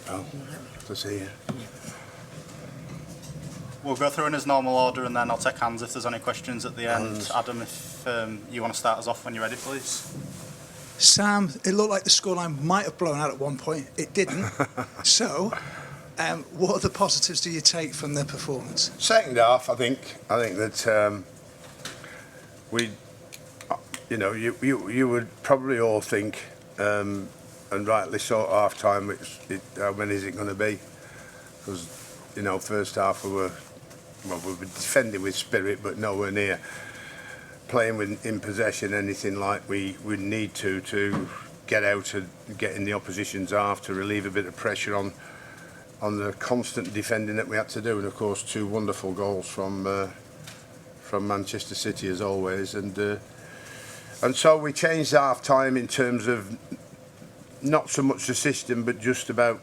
Oh, to see you. We'll go through in his normal order and then I'll take hands if there's any questions at the end. Adam, if you want to start us off when you're ready, please. Sam, it looked like the scoreline might have blown out at one point. It didn't. So, what other positives do you take from the performance? Second half, I think that we, you know, you would probably all think, and rightly so, at half time, how many is it going to be? Because, you know, first half we were defending with spirit, but nowhere near playing in possession anything like we would need to get out and get in the opposition's half to relieve a bit of pressure on the constant defending that we had to do. And of course, 2 wonderful goals from Manchester City as always. And so we changed half time in terms of not so much the system, but just about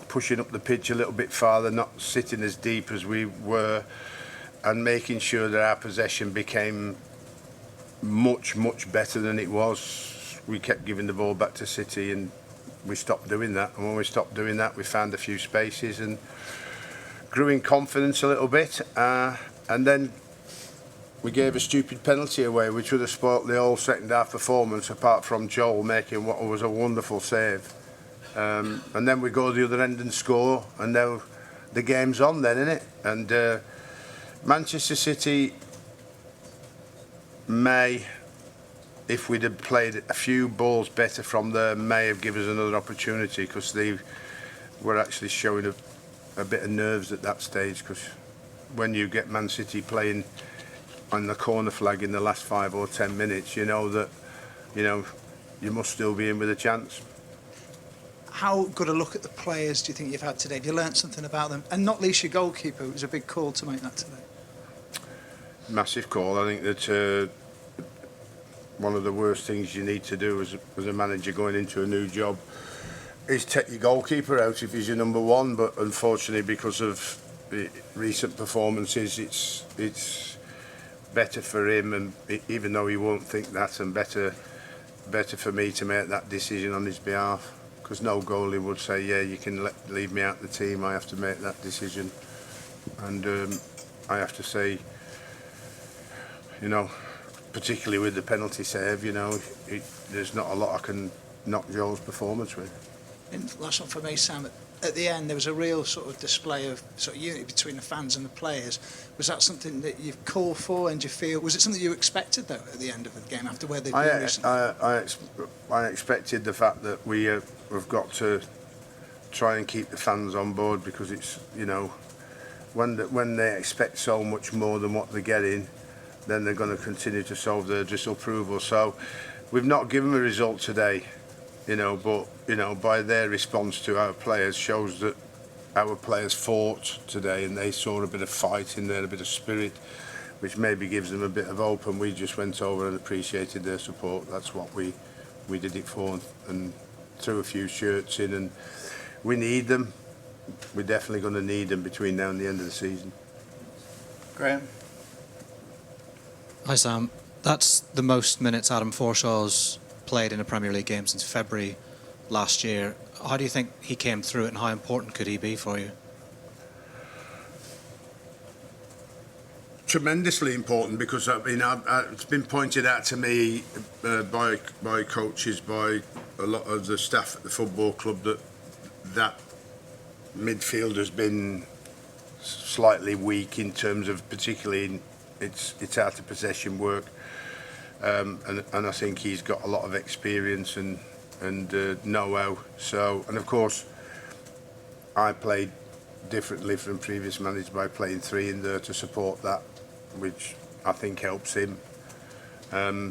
pushing up the pitch a little bit farther, not sitting as deep as we were, and making sure that our possession became much better than it was. We kept giving the ball back to City and we stopped doing that, and when we stopped doing that we found a few spaces and grew in confidence a little bit, and then we gave a stupid penalty away which would have spoilt the whole second half performance, apart from Joel making what was a wonderful save. And then we go the other end and score, and now the game's on then, isn't it? And Manchester City may, if we'd have played a few balls better from there, may have given us another opportunity, because they were actually showing a bit of nerves at that stage, because when you get Man City playing on the corner flag in the last 5 or 10 minutes, you know that, you know, you must still be in with a chance. How good a look at the players do you think you've had today? Have you learnt something about them? And not least your goalkeeper. It was a big call to make that today. Massive call. I think that one of the worst things you need to do as a manager going into a new job is take your goalkeeper out if he's your number one. But unfortunately, because of recent performances, it's better for him, and even though he won't think that, and better for me to make that decision on his behalf. Because no goalie would say, yeah, you can leave me out the team. I have to make that decision. And I have to say, you know, particularly with the penalty save, you know, there's not a lot I can knock Joel's performance with. And last one for me, Sam. At the end, there was a real sort of display of sort of unity between the fans and the players. Was that something that you've called for, and do you feel, was it something you expected, though, at the end of the game, after where they've been recently? I expected the fact that we've got to try and keep the fans on board, because it's, you know, when they expect so much more than what they're getting, then they're going to continue to show their disapproval. So we've not given a result today, you know, but, you know, by their response to our players shows that our players fought today, and they saw a bit of fight in there, a bit of spirit, which maybe gives them a bit of hope, and we just went over and appreciated their support. That's what we did it for, and threw a few shirts in, and we need them. We're definitely going to need them between now and the end of the season. Graham. Hi Sam, that's the most minutes Adam Forshaw's played in a Premier League game since February last year. How do you think he came through it, and how important could he be for you? Tremendously important, because I mean, it's been pointed out to me by coaches, by a lot of the staff at the football club, that midfield has been slightly weak in terms of, particularly in its out of possession work, and I think he's got a lot of experience and know-how. So, and of course, I played differently from previous managers by playing 3 in there to support that, which I think helps him.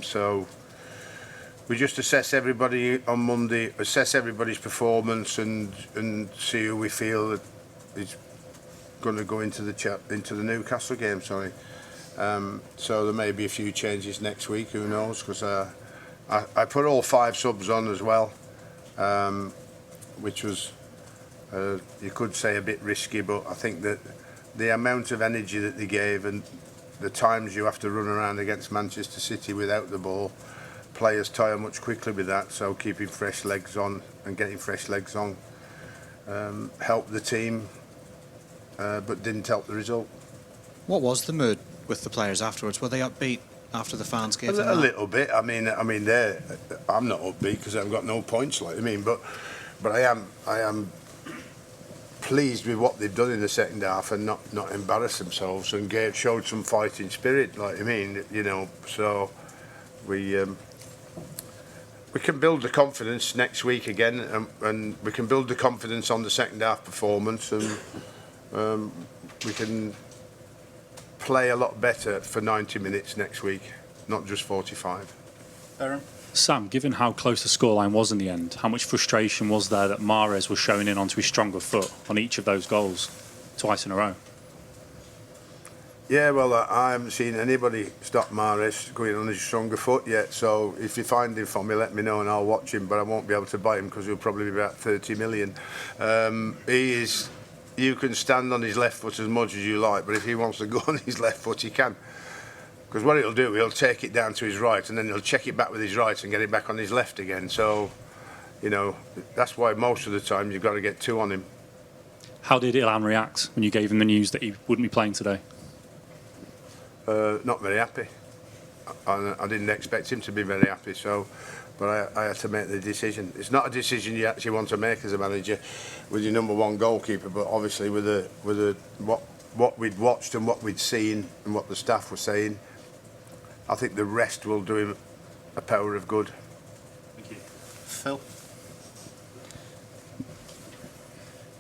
So we just assess everybody on Monday, assess everybody's performance, and see who we feel that is going to go into the Newcastle game. Sorry. So there may be a few changes next week. Who knows? Because I put all 5 subs on as well, which was you could say a bit risky, but I think that the amount of energy that they gave, and the times you have to run around against Manchester City without the ball, players tire much quickly with that. So keeping fresh legs on and getting fresh legs on helped the team, but didn't help the result. What was the mood with the players afterwards? Were they upbeat after the fans gave them A that? little bit. I mean, I'm not upbeat because I've got no points. Like I mean, but I am pleased with what they've done in the second half and not embarrassed themselves and showed some fighting spirit. Like I mean, you know, so we can build the confidence next week again, and we can build the confidence on the second half performance, and we can play a lot better for 90 minutes next week, not just 45. Aaron? Sam, given how close the scoreline was in the end, how much frustration was there that Mahrez was showing in onto his stronger foot on each of those goals twice in a row? Yeah, well, I haven't seen anybody stop Mahrez going on his stronger foot yet, so if you find him for me, let me know and I'll watch him, but I won't be able to buy him because he'll probably be about 30 million. He is... You can stand on his left foot as much as you like, but if he wants to go on his left foot, he can. Because what he'll do, he'll take it down to his right, and then he'll check it back with his right and get it back on his left again. So, you know, that's why most of the time you've got to get two on him. How did Ilan react when you gave him the news that he wouldn't be playing today? Not very happy. I didn't expect him to be very happy, so... But I had to make the decision. It's not a decision you actually want to make as a manager with your number one goalkeeper, but obviously with what we'd watched and what we'd seen and what the staff were saying, I think the rest will do him a power of good. Thank you. Phil?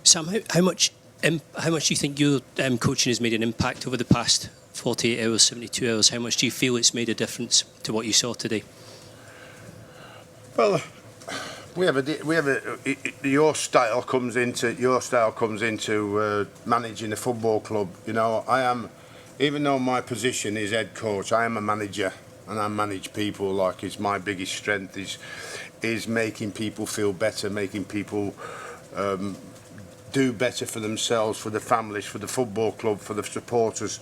Sam, how much do you think your coaching has made an impact over the past 48 hours, 72 hours? How much do you feel it's made a difference to what you saw today? Well, your style comes into managing a football club. You know, even though my position is head coach, I am a manager, and I manage people. Like, it's my biggest strength is making people feel better, making people do better for themselves, for the families, for the football club, for the supporters.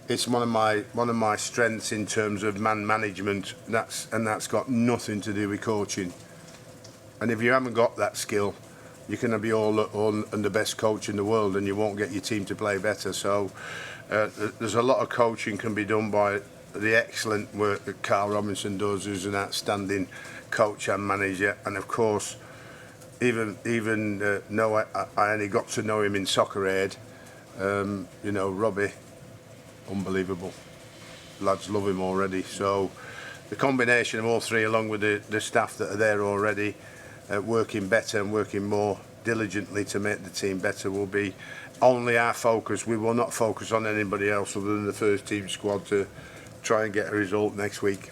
It's one of my strengths in terms of man management. That's got nothing to do with coaching. And if you haven't got that skill, you can be all the best coach in the world, and you won't get your team to play better. So there's a lot of coaching can be done by the excellent work that Carl Robinson does, who's an outstanding coach and manager. And of course, even I only got to know him in Soccer Aid. You know, Robbie. Unbelievable. Lads love him already. So the combination of all three, along with the staff that are there already, working better and working more diligently to make the team better, will be only our focus. We will not focus on anybody else other than the first team squad to try and get a result next week.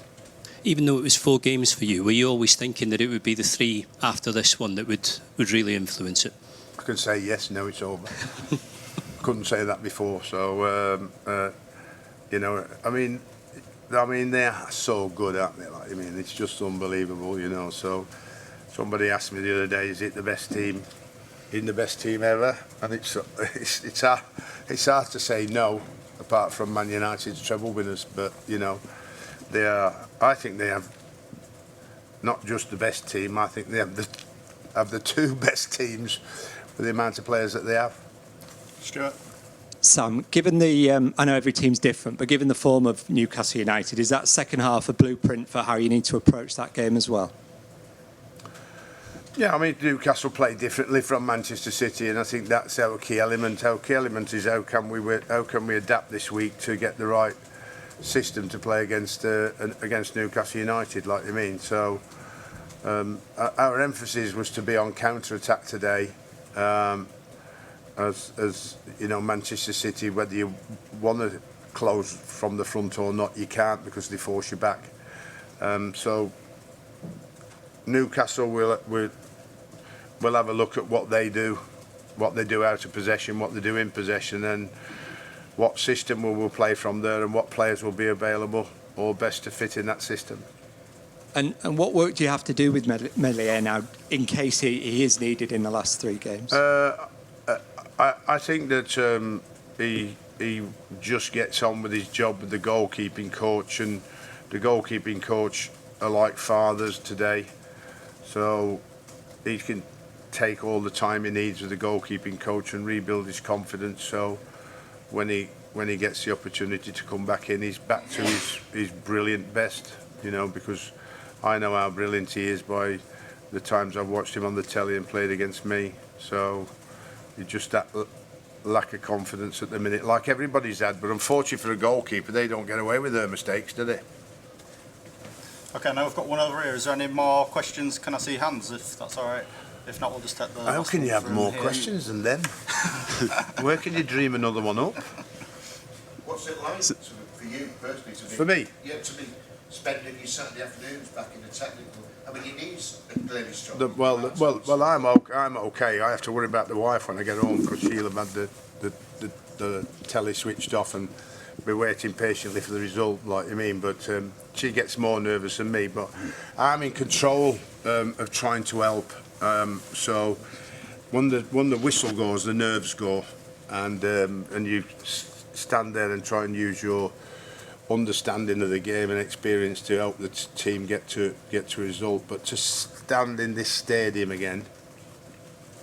Even though it was 4 games for you, were you always thinking that it would be the 3 after this one that would really influence it? I can say yes, now it's over. Couldn't say that before. So you know, I mean they are so good, aren't they? Like, I mean, it's just unbelievable, you know. So somebody asked me the other day, is it the best team ever? And it's hard to say no, apart from Man United's treble winners. But you know, they are. I think they have not just the best team. I think they have the 2 best teams for the amount of players that they have. Stuart? Sam, given the, I know every team's different, but given the form of Newcastle United, is that second half a blueprint for how you need to approach that game as well? Yeah, I mean, Newcastle play differently from Manchester City, and I think that's our key element. Our key element is how can we adapt this week to get the right system to play against Newcastle United, like you mean. So our emphasis was to be on counter-attack today. As you know, Manchester City, whether you want to close from the front or not, you can't because they force you back. So Newcastle will have a look at what they do out of possession, what they do in possession, and what system we'll play from there, and what players will be available or best to fit in that system. And what work do you have to do with Meslier now, in case he is needed in the last 3 games? I think that he just gets on with his job with the goalkeeping coach, and the goalkeeping coach are like fathers today. So he can take all the time he needs with the goalkeeping coach and rebuild his confidence. So when he gets the opportunity to come back in, he's back to his brilliant best. You know, because I know how brilliant he is by the times I've watched him on the telly and played against me. So you just that lack of confidence at the minute, like everybody's had. But unfortunately for a goalkeeper, they don't get away with their mistakes, do they? Okay, now we've got one over here. Is there any more questions? Can I see hands, if that's all right? If not, we'll just take the How last can one you have from more here. questions than them? Where can you dream another one up? What's it like for you personally to be... For me? Yeah, to be spending your Saturday afternoons back in the technical... I mean, your knees are clearly strong. Well, I'm okay. I have to worry about the wife when I get home because she'll have had the telly switched off and be waiting patiently for the result, like you mean. But she gets more nervous than me. But I'm in control of trying to help. So when the whistle goes, the nerves go, and you stand there and try and use your understanding of the game and experience to help the team get to a result. But to stand in this stadium again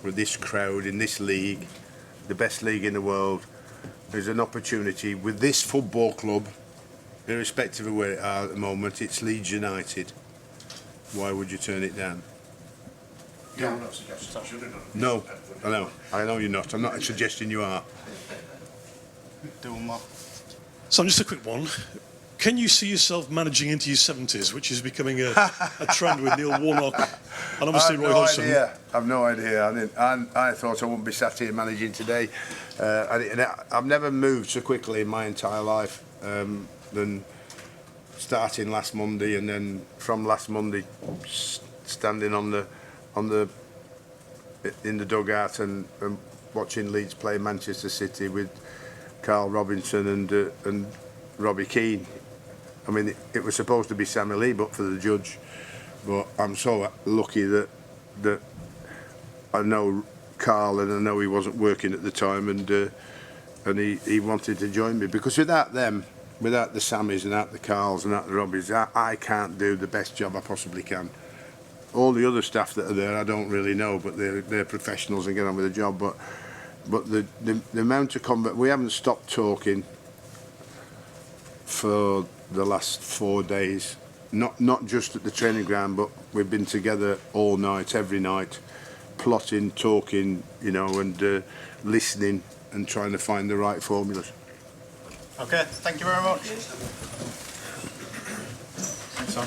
with this crowd in this league, the best league in the world, is an opportunity with this football club, irrespective of where it are at the moment. It's Leeds United. Why would you turn it down? Yeah, I'm not suggesting you shouldn't have. No, I know you're not. I'm not suggesting you are. Do one more. So just a quick one. Can you see yourself managing into your 70s, which is becoming a trend with Neil Warnock and obviously Roy Hodgson? I've no idea. I thought I wouldn't be sat here managing today. I've never moved so quickly in my entire life than starting last Monday, and then from last Monday standing in the dugout and watching Leeds play Manchester City with Carl Robinson and Robbie Keane. I mean, it was supposed to be Sammy Lee, but for the judge. But I'm so lucky that I know Carl, and I know he wasn't working at the time, and he wanted to join me, because without them, without the Sammys and without the Carls and without the Robbies, I can't do the best job I possibly can. All the other staff that are there, I don't really know, but they're professionals and get on with the job. But the amount of we haven't stopped talking for the last 4 days, not just at the training ground, but we've been together all night, every night, plotting, talking, you know, and listening and trying to find the right formulas. Okay, thank you very much. Thanks, Sam.